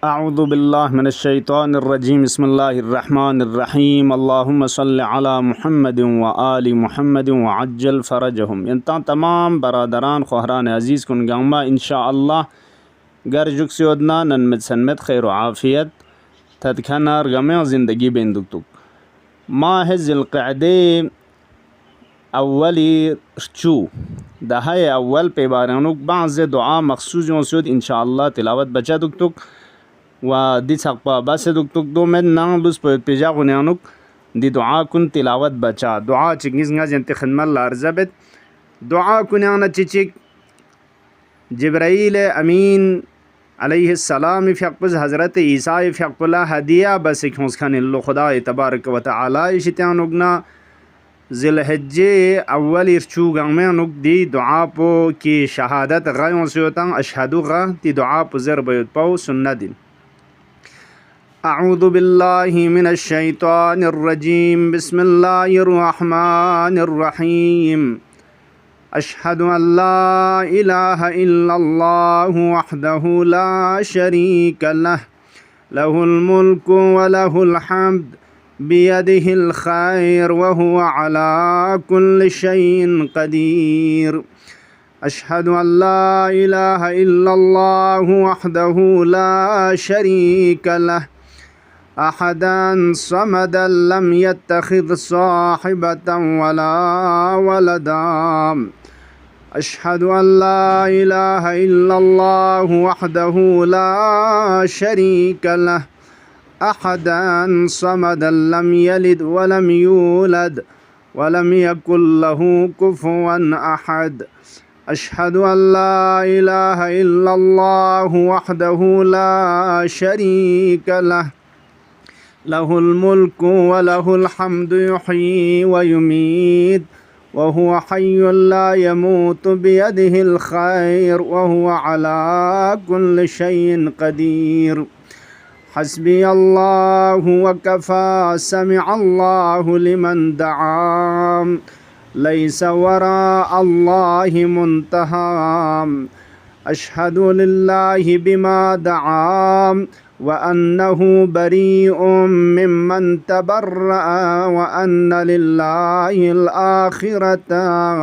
أعوذ بالله من الشيطان الرجيم بسم الله الرحمن الرحيم اللهم صل على محمد و آل محمد وعجل فرجهم. ینتان تمام برادران خواهران عزیز کن گامما انشاءالله گرجک سیودنا ننمد سنمد خیر و عافیت تدکنار گمه زندگی بیندکتوک ماه ذی القعده اولی شو ده های اول پیبارانوک بعض دعا مخصوص سود انشاءالله تلاوت بچه دکتوک و دی سقپا بس دکتوک دو من نان بس پیجا غنیانوک دی دعا کن تلاوت بچا دعا چنگیز نگاز انت خدمت لارزبت دعا کنیانا چیچک جبرائیل امین علیه السلام فیقبز حضرت عیسی فیقبلا هدیه بس کھونس کھن اللہ خدا تبارک و تعالی شتیانوگنا ذی الحجه اول ارچو گامنوک دی دعا پو کی شهادت غیون سیوتان اشهدو غا دی دعا پو زر بیوت پو سنت أعوذ بالله من الشيطان الرجيم بسم الله الرحمن الرحيم أشهد أن لا إله إلا الله وحده لا شريك له له الملك وله الحمد بيده الخير وهو على كل شيء قدير أشهد أن لا إله إلا الله وحده لا شريك له أحدا صمدا لم يتخذ صاحبة ولا ولدا أشهد أن لا إله إلا الله وحده لا شريك له أحدا صمدا لم يلد ولم يولد ولم يكن له كفوا أحد أشهد أن لا إله إلا الله وحده لا شريك له له الملك وله الحمد يحيي ويميت وهو حي لا يموت بيده الخير وهو على كل شيء قدير حسبي الله وكفى سمع الله لمن دعا ليس وراء الله منتهى أشهد لله بما دعا وأنه بريء ممن تبرأ وأن لله الآخرة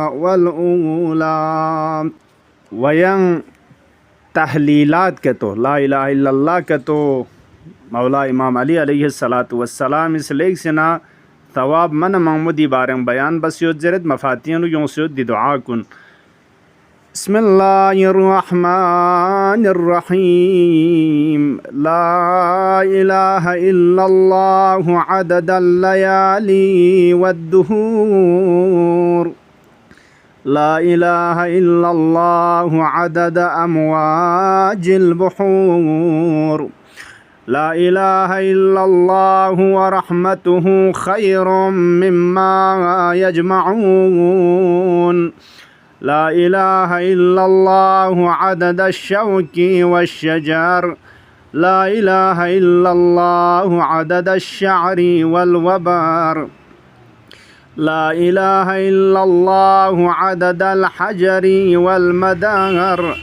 والأولى وين تحلیلات کے تو لا الہ الا اللہ کے تو مولا امام علی علیہ السلام اس لیک سنا ثواب من محمودی بارن بیان بس یود زرد مفاتین یوں سود دی دعا کن بسم الله الرحمن الرحيم لا إله إلا الله عدد الليالي والدهور لا إله إلا الله عدد أمواج البحور لا إله إلا الله ورحمته خير مما يجمعون لا إله إلا الله عدد الشوك والشجر لا إله إلا الله عدد الشعر والوبر لا إله إلا الله عدد الحجر والمدار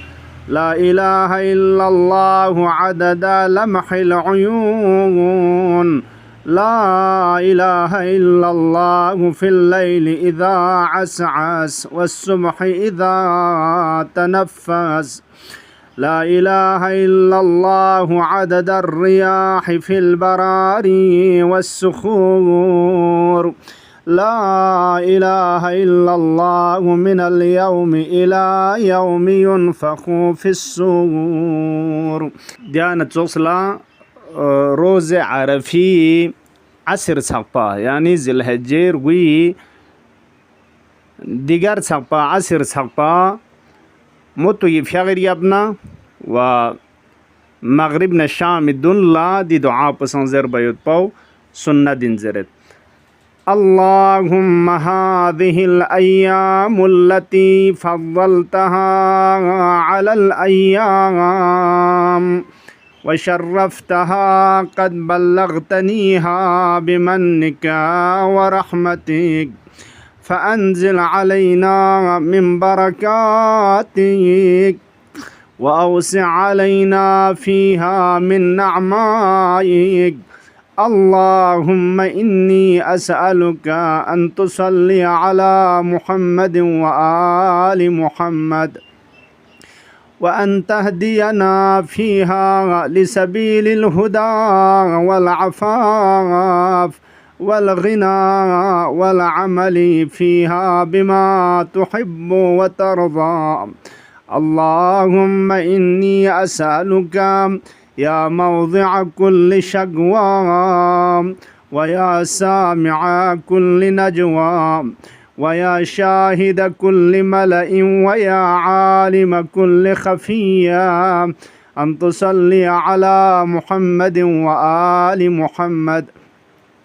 لا إله إلا الله عدد لمح العيون لا إله إلا الله في الليل إذا عسعس والصبح إذا تنفس لا إله إلا الله عدد الرياح في البراري والصخور لا إله إلا الله من اليوم إلى يوم ينفخ في الصور. ديانة وصلة روز عرفی عصر سقپا یعنی ذی الحجه روی دیگر سقپا عصر سقپا متوی فیغری ابنا و مغرب نشام دن لا دی دعا پسنزر بیوت پاو سنت انزرت اللهم هذه الأيام التي فضلتها على الأيام وشرفتها قد بلغتنيها بمنك ورحمتك فأنزل علينا من بركاتك وأوسع علينا فيها من نعمائك. اللهم إني أسألك أن تصلي على محمد وآل محمد، وأن تهدينا فيها لسبيل الهدى والعفاف والغنى والعمل فيها بما تحب وترضى. اللهم إني أسألك يا موضع كل شقوى، ويا سامع كل نجوى، ويا شاهد كل ملأ، ويا عالم كل خفية، أن تصلي على محمد وآل محمد،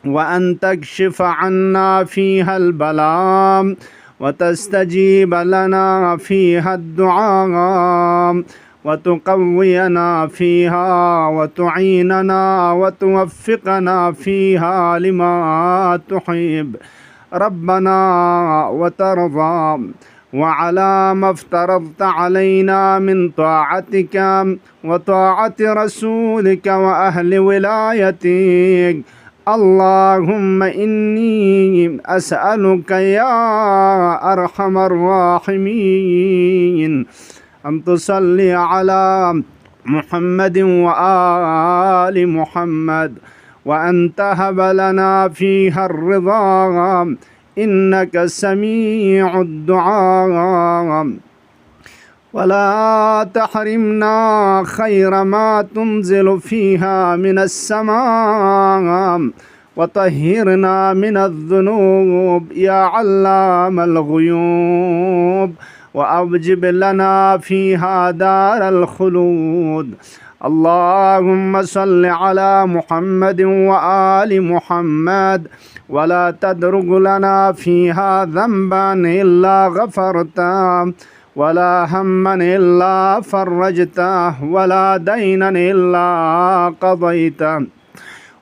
وأن تكشف عنا فيها البلاء، وتستجيب لنا فيها الدعاء، وتقوينا فيها، وتعيننا وتوفقنا فيها لما تحب ربنا وترضى، وعلى ما افترضت علينا من طاعتك وطاعة رسولك وأهل ولايتك. اللهم إني أسألك يا أرحم الراحمين أن تصلي على محمد وآل محمد، وأن تهب لنا فيها الرضا، إنك سميع الدعاء، ولا تحرمنا خير ما تنزل فيها من السماء، وطهرنا من الذنوب يا علام الغيوب، وأوجب لنا فيها دار الخلود. اللهم صل على محمد وآل محمد، ولا تدرج لنا فيها ذنبا إلا غفرته، ولا هما إلا فرجته، ولا دينا إلا قضيته،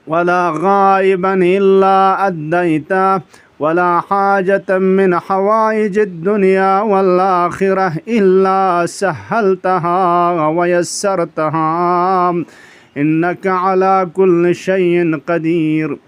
ولا غائبا إلا أديته، ولا حاجة من حوائج الدنيا والآخرة إلا سهلتها ويسرتها، إنك على كل شيء قدير.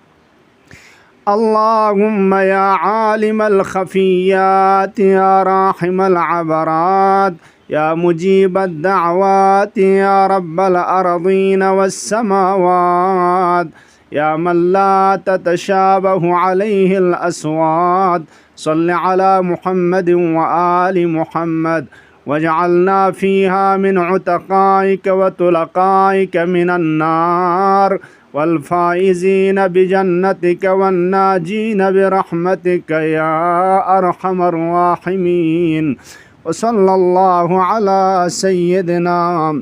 اللهم يا عالم الخفيات، يا راحم العبرات، يا مجيب الدعوات، يا رب الأرضين والسماوات، يا من لا تتشابه عليه الأصوات، صل على محمد وآل محمد، واجعلنا فيها من عتقائك وطلقائك من النار، والفائزين بجنتك والناجين برحمتك يا أرحم الراحمين. وصلى الله على سيدنا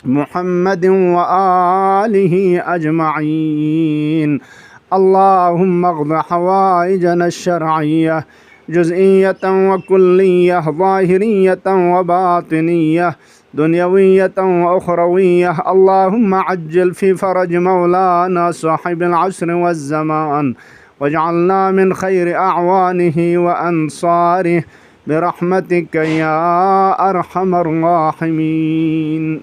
محمد وآله أجمعين. اللهم اقض حوائجنا الشرعية جزئية وكلية، ظاهرية وباطنية، دنيوية وأخروية. اللهم عجل في فرج مولانا صاحب العصر والزمان، واجعلنا من خير أعوانه وأنصاره برحمتك يا أرحم الراحمين.